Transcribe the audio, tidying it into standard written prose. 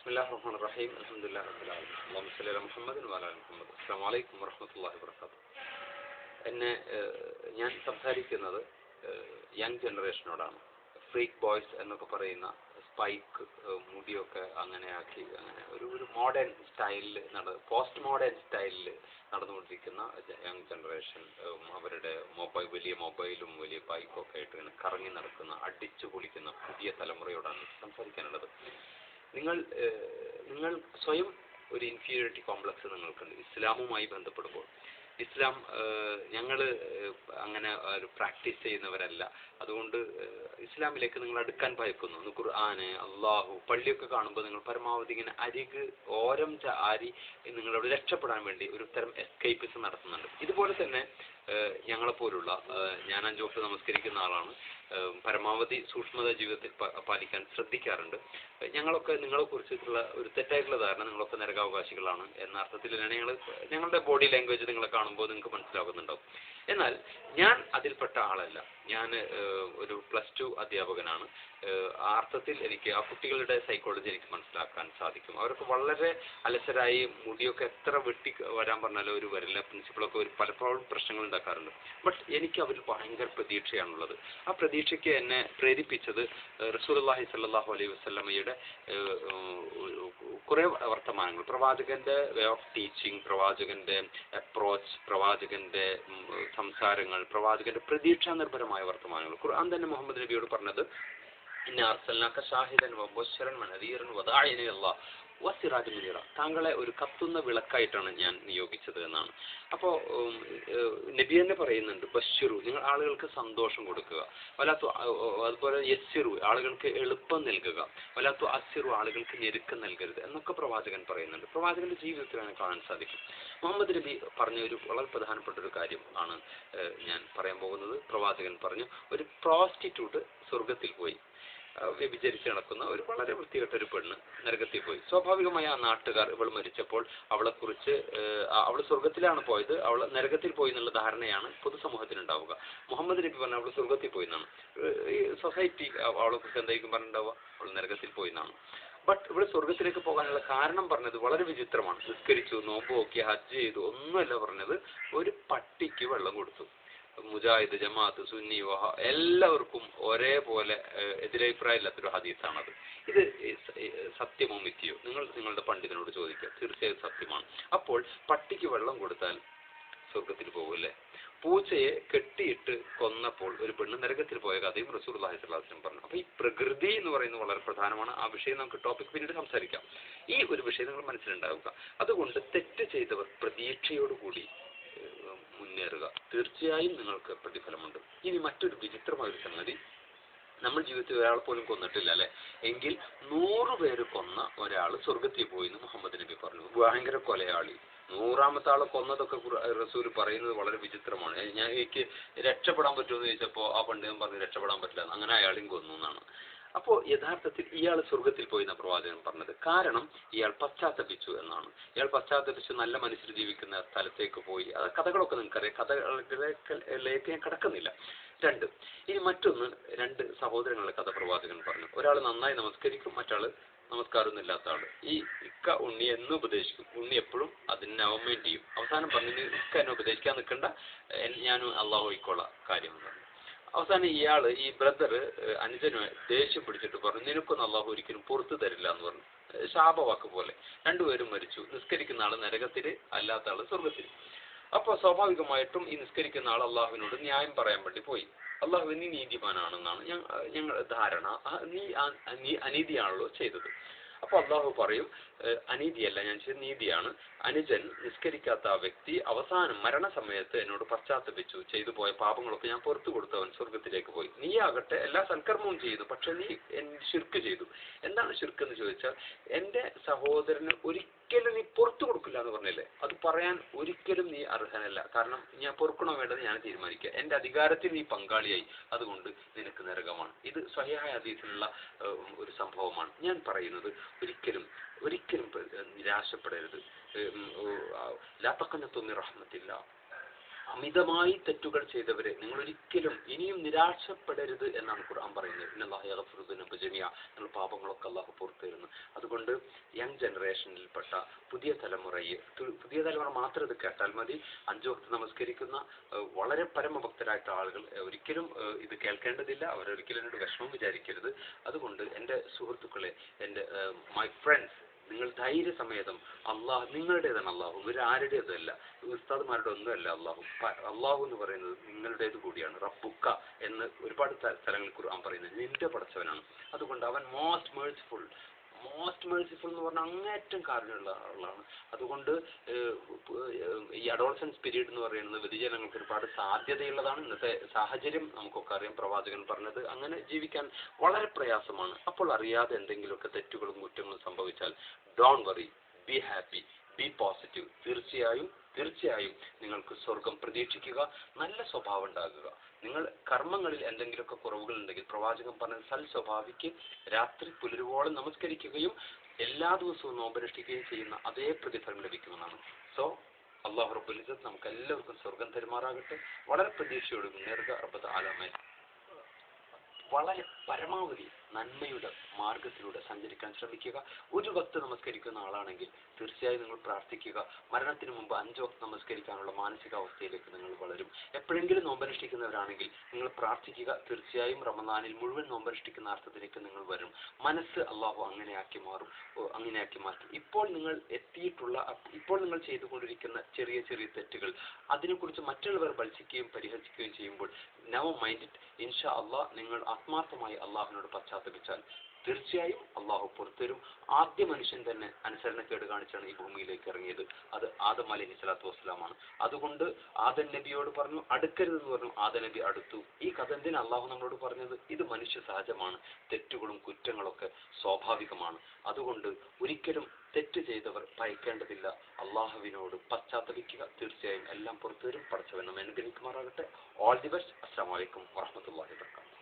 ബിസ്മില്ലാഹിർ റഹ്മാനിർ റഹീം അൽഹംദുലില്ലാഹി റബ്ബിൽ ആലമീൻ അല്ലാഹുമ്മ സ്വല്ലി അലാ മുഹമ്മദിൻ വഅലാ ആലി മുഹമ്മദ്. അസ്സലാമു അലൈക്കും വറഹ്മത്തുള്ളാഹി വബറകാതുഹു. ഞാൻ സംസാരിക്കുന്നത് യങ് ജനറേഷനോടാണ്. ഫ്രീക്ക് ബോയ്സ് എന്നൊക്കെ പറയുന്ന സ്പൈക്ക് മുടിയൊക്കെ അങ്ങനെ ഒരു മോഡേൺ സ്റ്റൈലിൽ പോസ്റ്റ് മോഡേൺ സ്റ്റൈലിൽ നടന്നുകൊണ്ടിരിക്കുന്ന യങ് ജനറേഷൻ അവരുടെ വലിയ മൊബൈലും വലിയ ബൈക്കും ഒക്കെ ആയിട്ട് ഇങ്ങനെ കറങ്ങി നടക്കുന്ന അടിച്ചു പൊളിക്കുന്ന പുതിയ തലമുറയോടാണ് സംസാരിക്കാനുള്ളത്. നിങ്ങൾ സ്വയം ഒരു ഇൻഫീരിയോറിറ്റി കോംപ്ലക്സ് നിങ്ങൾക്കുണ്ട് ഇസ്ലാമുമായി ബന്ധപ്പെടുമ്പോൾ. ഇസ്ലാം ഞങ്ങൾ അങ്ങനെ ഒരു പ്രാക്ടീസ് ചെയ്യുന്നവരല്ല. അതുകൊണ്ട് ഇസ്ലാമിലേക്ക് നിങ്ങൾ അടുക്കാൻ ഭയക്കുന്നു. ഖുർആന്, അള്ളാഹു, പള്ളിയൊക്കെ കാണുമ്പോൾ നിങ്ങൾ പരമാവധി ഇങ്ങനെ ഓരം ആരി നിങ്ങളോട് രക്ഷപ്പെടാൻ വേണ്ടി ഒരു തരം എസ്കേപ്പിസം നടത്തുന്നുണ്ട്. ഇതുപോലെ തന്നെ ഞങ്ങളെപ്പോലുള്ള ഞാൻ 5 വക്ത് നമസ്കരിക്കുന്ന ആളാണ്. പരമാവധി സൂക്ഷ്മത ജീവിതത്തിൽ പാലിക്കാൻ ശ്രദ്ധിക്കാറുണ്ട്. ഞങ്ങളൊക്കെ നിങ്ങളെ കുറിച്ചിട്ടുള്ള ഒരു തെറ്റായിട്ടുള്ള ധാരണ നിങ്ങളൊക്കെ നരകാവകാശികളാണ് എന്ന അർത്ഥത്തിലാണ് ഞങ്ങളുടെ ബോഡി ലാംഗ്വേജ് നിങ്ങളെ കാണുമ്പോൾ നിങ്ങൾക്ക് മനസ്സിലാകുന്നുണ്ടാവും. എന്നാൽ ഞാൻ അതിൽപ്പെട്ട ആളല്ല. ഞാൻ ഒരു +2 അധ്യാപകനാണ്. ആ അർത്ഥത്തിൽ എനിക്ക് ആ കുട്ടികളുടെ സൈക്കോളജി എനിക്ക് മനസ്സിലാക്കാൻ സാധിക്കും. അവരൊക്കെ വളരെ അലസരായി മുടിയൊക്കെ എത്ര വെട്ടി വരാൻ പറഞ്ഞാലും ഒരു വരില്ല. പ്രിൻസിപ്പളൊക്കെ പലപ്പോഴും പ്രശ്നങ്ങൾ ഉണ്ടാക്കാറുണ്ട്. ബട്ട് എനിക്ക് അവരിൽ ഭയങ്കര പ്രതീക്ഷയാണുള്ളത്. ആ പ്രതീക്ഷയ്ക്ക് എന്നെ പ്രേരിപ്പിച്ചത് റസൂലുള്ളാഹി സ്വല്ലല്ലാഹു അലൈഹി വസല്ലമയുടെ കുറേ വർത്തമാനങ്ങൾ, പ്രവാചകന്റെ വേ ഓഫ് ടീച്ചിങ്, പ്രവാചകന്റെ അപ്രോച്ച്, പ്രവാചകന്റെ സംസാരങ്ങൾ, പ്രവാചകന്റെ പ്രതീക്ഷാ നിർഭരമായ വർത്തമാനങ്ങൾ. ഖുർആൻ തന്നെ മുഹമ്മദ് നബിയോട് പറഞ്ഞത് ഇന്നാ അർസൽനാക ഷാഹിദൻ വബശിറൻ വനദീറൻ വദാഇന ഇലല്ലാഹ് വസിറാജൻ മുനീറ, താങ്കളെ ഒരു കത്തുന്ന വിളക്കായിട്ടാണ് ഞാൻ നിയോഗിച്ചത് എന്നാണ്. അപ്പോൾ നബി തന്നെ പറയുന്നുണ്ട്, ബശ്ശിറു, നിങ്ങൾ ആളുകൾക്ക് സന്തോഷം കൊടുക്കുക, അതുപോലെ യസ്സിറു, ആളുകൾക്ക് എളുപ്പം നൽകുക, വലാത്തു അസ്സിറു, ആളുകൾക്ക് ഞെരുക്കം നൽകരുത് എന്നൊക്കെ പ്രവാചകൻ പറയുന്നുണ്ട്. പ്രവാചകന്റെ ജീവിതത്തിൽ അങ്ങനെ കാണാൻ സാധിക്കും. മുഹമ്മദ് നബി പറഞ്ഞ ഒരു വളരെ പ്രധാനപ്പെട്ട ഒരു കാര്യം ആണ് ഞാൻ പറയാൻ പോകുന്നത്. പ്രവാചകൻ പറഞ്ഞു, ഒരു പ്രോസ്റ്റിറ്റ്യൂട്ട് സ്വർഗത്തിൽ പോയി വ്യഭിചരിച്ച് നടക്കുന്ന ഒരു വളരെ വൃത്തികെട്ട ഒരു പെണ്ണ് നരകത്തിൽ പോയി. സ്വാഭാവികമായി ആ നാട്ടുകാർ ഇവൾ മരിച്ചപ്പോൾ അവളെക്കുറിച്ച് അവൾ സ്വർഗത്തിലാണ് പോയത്, അവൾ നരകത്തിൽ പോയി എന്നുള്ള ധാരണയാണ് പൊതുസമൂഹത്തിന് ഉണ്ടാവുക. മുഹമ്മദ് നബി പറഞ്ഞ അവൾ സ്വർഗത്തിൽ പോയി എന്നാണ്. ഈ സൊസൈറ്റി അവളെ കുറിച്ച് എന്തായിരിക്കും പറഞ്ഞിട്ടുണ്ടാവുക? അവൾ നരകത്തിൽ പോയി എന്നാണ്. ബട്ട് ഇവിടെ സ്വർഗത്തിലേക്ക് പോകാനുള്ള കാരണം പറഞ്ഞത് വളരെ വിചിത്രമാണ്. നിസ്കരിച്ചു, നോമ്പ് നോക്കി, ഹജ്ജ് ചെയ്തു, ഒന്നുമല്ല പറഞ്ഞത്. ഒരു പട്ടിക്ക് വെള്ളം കൊടുത്തു. മുജാഹിദ്, ജമാഅത്ത്, സുന്നി, വഹ എല്ലാവർക്കും ഒരേപോലെ എതിരഭിപ്രായം ഇല്ലാത്തൊരു ഹദീസാണത്. ഇത് സത്യമോ മിഥ്യയോ? നിങ്ങളുടെ പണ്ഡിതനോട് ചോദിക്കുക. തീർച്ചയായും സത്യമാണ്. അപ്പോൾ പട്ടിക്ക് വെള്ളം കൊടുത്താൽ സ്വർഗത്തിൽ പോകില്ലേ? പൂച്ചയെ കെട്ടിയിട്ട് കൊന്നപ്പോൾ ഒരു പെണ്ണ് നരകത്തിൽ പോയ കഥയും റസൂലുള്ളാഹി സ്വല്ലല്ലാഹു അലൈഹി വസല്ലം പറഞ്ഞു. അപ്പൊ ഈ പ്രകൃതി എന്ന് പറയുന്നത് വളരെ പ്രധാനമാണ്. ആ വിഷയം നമുക്ക് ടോപ്പിക് പിന്നീട് സംസാരിക്കാം. ഈ ഒരു വിഷയം നിങ്ങൾ മനസ്സിലുണ്ടാവുക. അതുകൊണ്ട് തെറ്റ് ചെയ്തവർ പ്രതീക്ഷയോടുകൂടി മുന്നേറുക. തീർച്ചയായും നിങ്ങൾക്ക് പ്രതിഫലമുണ്ട്. ഇനി മറ്റൊരു വിചിത്രമായ ഒരു സംഗതി, നമ്മൾ ജീവിതത്തിൽ ഒരാളെ പോലും കൊന്നിട്ടില്ല അല്ലെ, എങ്കിൽ 100 പേര് കൊന്ന ഒരാൾ സ്വർഗത്തിൽ പോയി എന്ന് മുഹമ്മദ് നബി പറഞ്ഞു. ഭയങ്കര കൊലയാളി. 100ാമത്തെ ആളെ കൊന്നതൊക്കെ റസൂൽ പറയുന്നത് വളരെ വിചിത്രമാണ്. എനിക്ക് രക്ഷപ്പെടാൻ പറ്റുമെന്ന് ചോദിച്ചപ്പോൾ ആ പണ്ഡിതൻ പറഞ്ഞു രക്ഷപ്പെടാൻ പറ്റില്ല, അങ്ങനെ അയാളെയും കൊന്നു എന്നാണ്. അപ്പോൾ യഥാർത്ഥത്തിൽ ഇയാൾ സ്വർഗത്തിൽ പോയി എന്ന പ്രവാചകൻ പറഞ്ഞത്. കാരണം ഇയാൾ പശ്ചാത്തപിച്ചു എന്നാണ്. ഇയാൾ പശ്ചാത്തപിച്ചു നല്ല മനുഷ്യർ ജീവിക്കുന്ന സ്ഥലത്തേക്ക് പോയി. അത് കഥകളൊക്കെ നിങ്ങൾക്കറിയാം. കഥകളിലേക്ക് ഞാൻ കടക്കുന്നില്ല. ഇനി മറ്റൊന്ന്, 2 സഹോദരങ്ങളുടെ കഥ പ്രവാചകൻ പറഞ്ഞു. ഒരാൾ നന്നായി നമസ്കരിക്കും, മറ്റാൾ നമസ്കാരമൊന്നും ഇല്ലാത്ത ആള്. ഈ ഇക്ക ഉണ്ണി എന്നും ഉപദേശിക്കും. ഉണ്ണി എപ്പോഴും അതിന് അവമേൻ ചെയ്യും. അവസാനം പറഞ്ഞു, ഇക്ക എന്നെ ഉപദേശിക്കാൻ നിൽക്കണ്ട, ഞാനും അള്ളാഹു ആയിക്കോളാം കാര്യം പറഞ്ഞു. അവസാനം ഈ ബ്രദർ അനുജന് ദേഷ്യം പിടിച്ചിട്ട് പറഞ്ഞു, നിനക്കൊന്നും അള്ളാഹു ഒരിക്കലും പുറത്തു തരില്ല എന്ന് പറഞ്ഞു. ശാപവാക്ക് പോലെ. 2 പേരും മരിച്ചു. നിസ്കരിക്കുന്ന ആള് നരകത്തില്, അല്ലാത്ത ആള് സ്വർഗത്തിൽ. അപ്പൊ സ്വാഭാവികമായിട്ടും ഈ നിസ്കരിക്കുന്ന ആൾ അള്ളാഹുവിനോട് ന്യായം പറയാൻ വേണ്ടി പോയി. അള്ളാഹു നീ നീതിമാനാണെന്നാണ് ഞങ്ങളുടെ ധാരണ, നീ അനീതിയാണല്ലോ ചെയ്തത്. അപ്പൊ അള്ളാഹു പറയും, അനീതിയല്ല ഞാൻ ചെയ്ത നീതിയാണ്. അനുജൻ നിസ്കരിക്കാത്ത ആ വ്യക്തി അവസാനം മരണസമയത്ത് എന്നോട് പശ്ചാത്തപിച്ചു, ചെയ്തു പോയ പാപങ്ങളൊക്കെ ഞാൻ പുറത്തു കൊടുത്തു, അവൻ സ്വർഗത്തിലേക്ക് പോയി. നീ ആകട്ടെ എല്ലാ സൽക്കർമ്മവും ചെയ്തു, പക്ഷെ നീ ശിർക്ക് ചെയ്തു. എന്താണ് ശിർക്ക് എന്ന് ചോദിച്ചാൽ, എന്റെ സഹോദരന് ഒരിക്കലും നീ പുറത്തു കൊടുക്കില്ല എന്ന് പറഞ്ഞില്ലേ, അത് പറയാൻ ഒരിക്കലും നീ അർഹനല്ല. കാരണം ഞാൻ പൊറുക്കണോ വേണ്ടത് ഞാൻ തീരുമാനിക്കുക. എന്റെ അധികാരത്തിൽ നീ പങ്കാളിയായി, അതുകൊണ്ട് നിനക്ക് നരകമാണ്. ഇത് സ്വഹീഹായ ഹദീസിലുള്ള ഒരു സംഭവമാണ്. ഞാൻ പറയുന്നത് ഒരിക്കലും നിരാശപ്പെടരുത്. ലാ തഖ്നതു മിർ റഹ്മത്തില്ലാ, അമിതമായി തെറ്റുകൾ ചെയ്തവരെ നിങ്ങൾ ഒരിക്കലും ഇനിയും നിരാശപ്പെടരുത് എന്നാണ് ഖുർആൻ പറയുന്നത്. ഇന്നല്ലാഹ യഗ്ഫിറു ദുനൂബ ജമീഅ, നിങ്ങൾ പാപങ്ങളൊക്കെ അല്ലാഹു പുറത്തു തരുന്നു. അതുകൊണ്ട് അതുകൊണ്ട് യങ് ജനറേഷനിൽപ്പെട്ട പുതിയ തലമുറ മാത്രം ഇത് കേട്ടാൽ മതി. 5 വക്ത് നമസ്കരിക്കുന്ന വളരെ പരമഭക്തരായിട്ട് ആളുകൾ ഒരിക്കലും ഇത് കേൾക്കേണ്ടതില്ല. അവരൊരിക്കലും എന്നോട് വിഷമം വിചാരിക്കരുത്. അതുകൊണ്ട് എൻ്റെ സുഹൃത്തുക്കളെ, എൻ്റെ മൈ ഫ്രണ്ട്സ്, നിങ്ങൾ ധൈര്യസമേതം നിങ്ങളുടേതാണ് അള്ളാഹു, ഇവരാരുടേതല്ല, ഉസ്താദ്മാരുടെ ഒന്നുമല്ല അള്ളാഹു. അള്ളാഹു എന്ന് പറയുന്നത് നിങ്ങളുടേത് കൂടിയാണ്. റബ്ബുക്ക എന്ന് ഒരുപാട് സ്ഥലങ്ങളിൽ ഖുർആൻ പറയുന്നത് നിന്റെ പടച്ചവനാണ്. അതുകൊണ്ട് അവൻ മോസ്റ്റ് മേഴ്സിഫുൾ എന്ന് പറഞ്ഞാൽ അങ്ങേറ്റം കാരുണ്യമുള്ള ആളാണ്. അതുകൊണ്ട് ഈ അഡോളസൻസ് പീരീഡ് എന്ന് പറയുന്നത് വ്യതിചലനങ്ങൾക്ക് ഒരുപാട് സാധ്യതയുള്ളതാണ്. ഇന്നത്തെ സാഹചര്യം നമുക്കൊക്കെ അറിയാം. പ്രവാചകൻ പറഞ്ഞത് അങ്ങനെ ജീവിക്കാൻ വളരെ പ്രയാസമാണ്. അപ്പോൾ അറിയാതെ എന്തെങ്കിലുമൊക്കെ തെറ്റുകളും കുറ്റങ്ങളും സംഭവിച്ചാൽ don't worry, be happy, B positive. തീർച്ചയായും നിങ്ങൾക്ക് സ്വർഗം പ്രതീക്ഷിക്കുക. നല്ല സ്വഭാവം ഉണ്ടാകുക. നിങ്ങൾ കർമ്മങ്ങളിൽ എന്തെങ്കിലുമൊക്കെ കുറവുകൾ ഉണ്ടെങ്കിൽ പ്രവാചകൻ പറഞ്ഞ സ്വഭാവിക്ക് രാത്രി പുലരുവോളം നമസ്കരിക്കുകയും എല്ലാ ദിവസവും നോമ്പനുഷ്ഠിക്കുകയും ചെയ്യുന്ന അതേ പ്രതിഫലം ലഭിക്കുമെന്നാണ്. സോ അല്ലാഹു റബ്ബുൽ ഇസ്സത്ത് നമുക്ക് എല്ലാവർക്കും സ്വർഗം തരുമാറാകട്ടെ. വളരെ പ്രതീക്ഷയോട് മുന്നേറുക. റബ്ബത്ത് ആലമേ വളരെ പരമാവധി നന്മയുടെ മാർഗത്തിലൂടെ സഞ്ചരിക്കാൻ ശ്രമിക്കുക. 1 വക്ത് നമസ്കരിക്കുന്ന ആളാണെങ്കിൽ തീർച്ചയായും നിങ്ങൾ പ്രാർത്ഥിക്കുക. മരണത്തിന് മുമ്പ് 5 വക്ത് നമസ്കരിക്കാനുള്ള മാനസികാവസ്ഥയിലേക്ക് നിങ്ങൾ വളരും. എപ്പോഴെങ്കിലും നോമ്പനുഷ്ഠിക്കുന്നവരാണെങ്കിൽ നിങ്ങൾ പ്രാർത്ഥിക്കുക. തീർച്ചയായും റമദാനിൽ മുഴുവൻ നോമ്പനുഷ്ഠിക്കുന്ന അർത്ഥത്തിലേക്ക് നിങ്ങൾ വരും. മനസ്സ് അള്ളാഹു അങ്ങനെയാക്കി മാറ്റും. ഇപ്പോൾ നിങ്ങൾ ചെയ്തുകൊണ്ടിരിക്കുന്ന ചെറിയ തെറ്റുകൾ, അതിനെക്കുറിച്ച് മറ്റുള്ളവർ ഭത്സിക്കുകയും പരിഹസിക്കുകയും ചെയ്യുമ്പോൾ നെവർ മൈൻഡ് ഇറ്റ്. ഇൻഷാ അള്ളാഹ് നിങ്ങൾ ആത്മാർത്ഥമായി അള്ളാഹുവിനോട് പശ്ചാത്തപിച്ചാൽ തീർച്ചയായും അള്ളാഹു പുറത്തുവരും. ആദ്യ മനുഷ്യൻ തന്നെ അനുസരണക്കേട് കാണിച്ചാണ് ഈ ഭൂമിയിലേക്ക് ഇറങ്ങിയത്. അത് ആദം അലൈഹി സ്വലാത്തു വസ്സലാമാണ്. അതുകൊണ്ട് ആദം നബിയോട് പറഞ്ഞു അടുക്കരുതെന്ന് പറഞ്ഞു. ആദം നബി അടുത്തു. ഈ കഥ എന്തിനാ അള്ളാഹു നമ്മളോട് പറഞ്ഞത്? ഇത് മനുഷ്യ സഹജമാണ്. തെറ്റുകളും കുറ്റങ്ങളൊക്കെ സ്വാഭാവികമാണ്. അതുകൊണ്ട് ഒരിക്കലും തെറ്റ് ചെയ്തവർ ഭയക്കേണ്ടതില്ല. അള്ളാഹുവിനോട് പശ്ചാത്തപിക്കുക. തീർച്ചയായും എല്ലാം പുറത്തുവരും. പടച്ചവൻ നമ്മെ അനുഗ്രഹിക്കുമാറാകട്ടെ. All the best. അസ്സലാമു അലൈക്കും വറഹ്മത്തുള്ളാഹി വബറകാതുഹു.